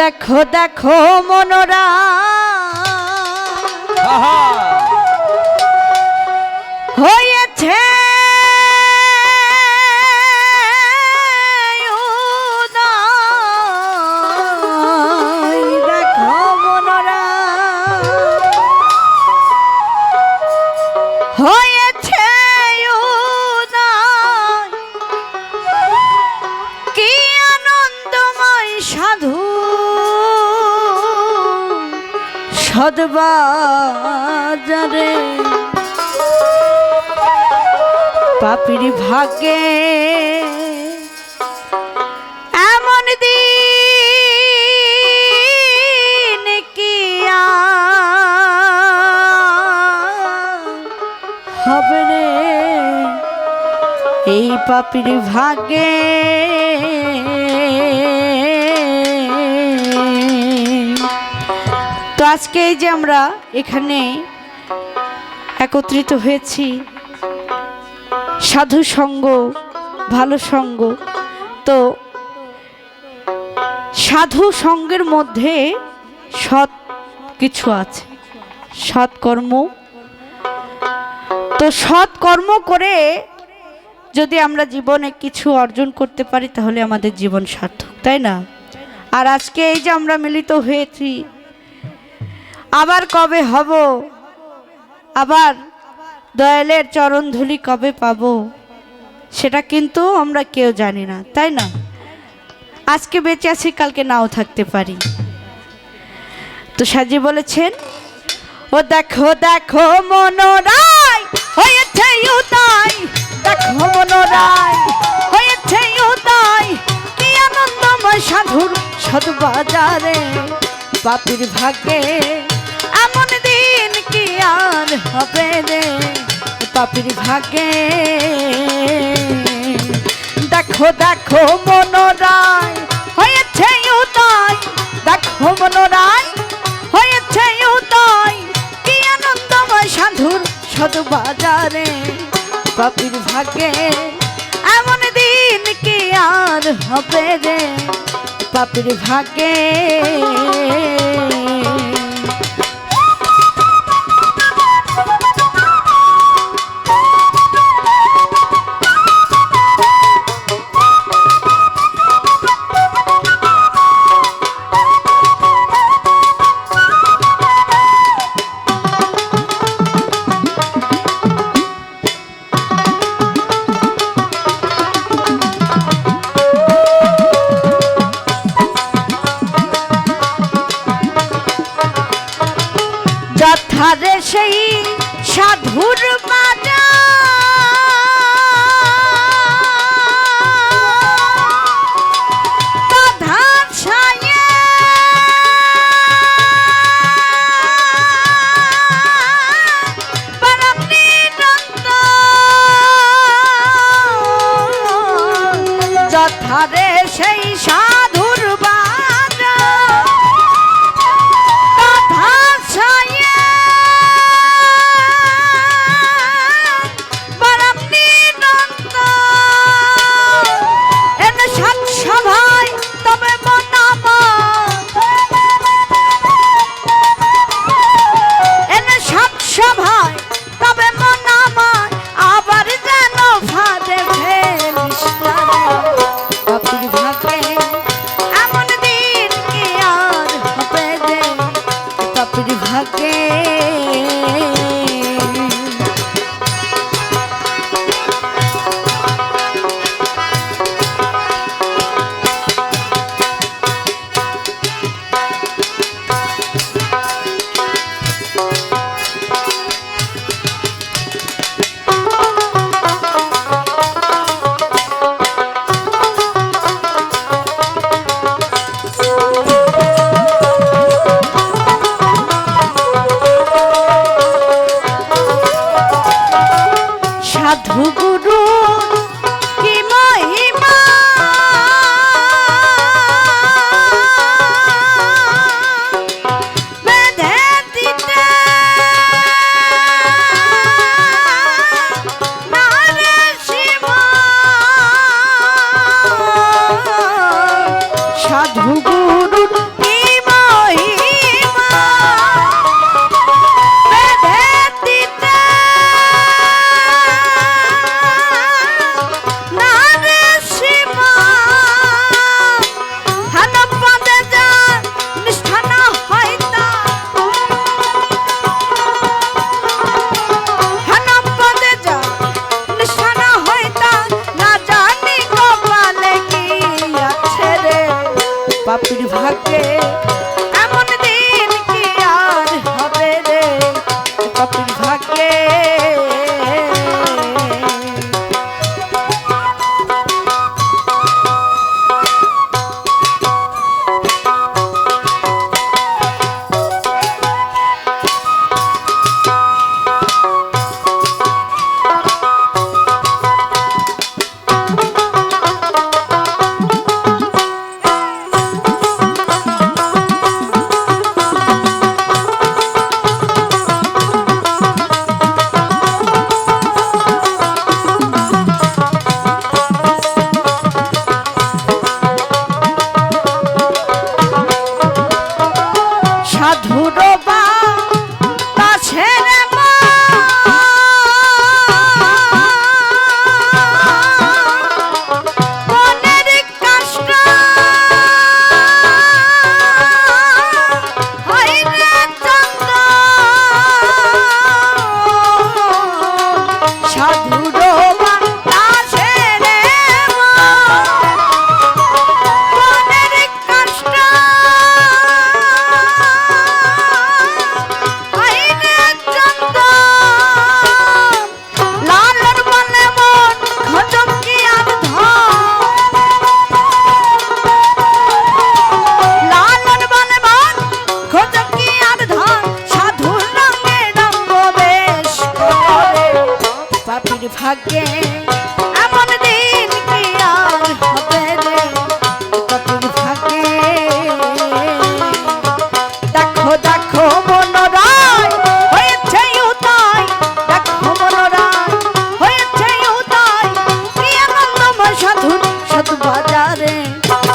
দেখো দেখো মনোরা হয়েছে উদয়, দেখো মনোরা হয়েছে উদয়, কি আনন্দময় সাধু সদবাজারে পাপির ভাগ্যে এমন দিন কি হবে রে, এই পাপির ভাগ্যে তো আজকে এই যে আমরা এখানে একত্রিত হয়েছি, সাধু সঙ্গ ভালো সঙ্গ। তো সাধু সঙ্গের মধ্যে সৎ কিছু আছে, সৎকর্ম। তো সৎকর্ম করে যদি আমরা জীবনে কিছু অর্জন করতে পারি তাহলে আমাদের জীবন সার্থক, তাই না? আর আজকে এই যে আমরা মিলিত হয়েছি, আবার কবে হব, আবার দয়ালের চরণ ধুলি কবে পাবো, সেটা কিন্তু আমরা কেউ জানি না, তাই না? আজকে বেঁচে আছি, কালকে নাও থাকতে পারি। তো সাজি বলেছেন, ও দেখো দেখো মনোরায় হয়েছে উদয়, দেখো মনোরায় হয়েছে উদয়, কি আনন্দময় সাধুর সদবাজারে পাপির ভাগ্যে এমন দিন কি আর হবে রে, পাপির ভাগ্যে। দেখো দেখো মনোরায় হয়েছে উদয়, দেখো মনোরায় হয়েছে উদয়, কি আনন্দময় সাধুর সদবাজারে পাপির ভাগ্যে এমন দিন কি আর হবে রে, পাপির ভাগ্যে। যথারে সেই সাধুর বাজা প্রধান ছায়ে পরম নিরন্ত, যথারে সেই সাধুর বাজা প্রধান ছায়ে সাধু গুরু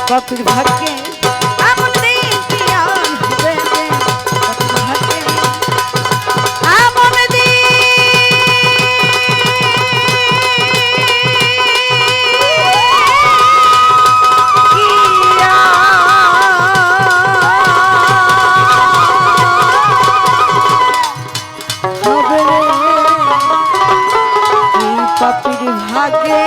পাপির ভাগ্যে এমন দিন কি আর হবে রে, পাপির ভাগ্যে এমন দিন কি আর হবে রে, এই পাপির ভাগ্যে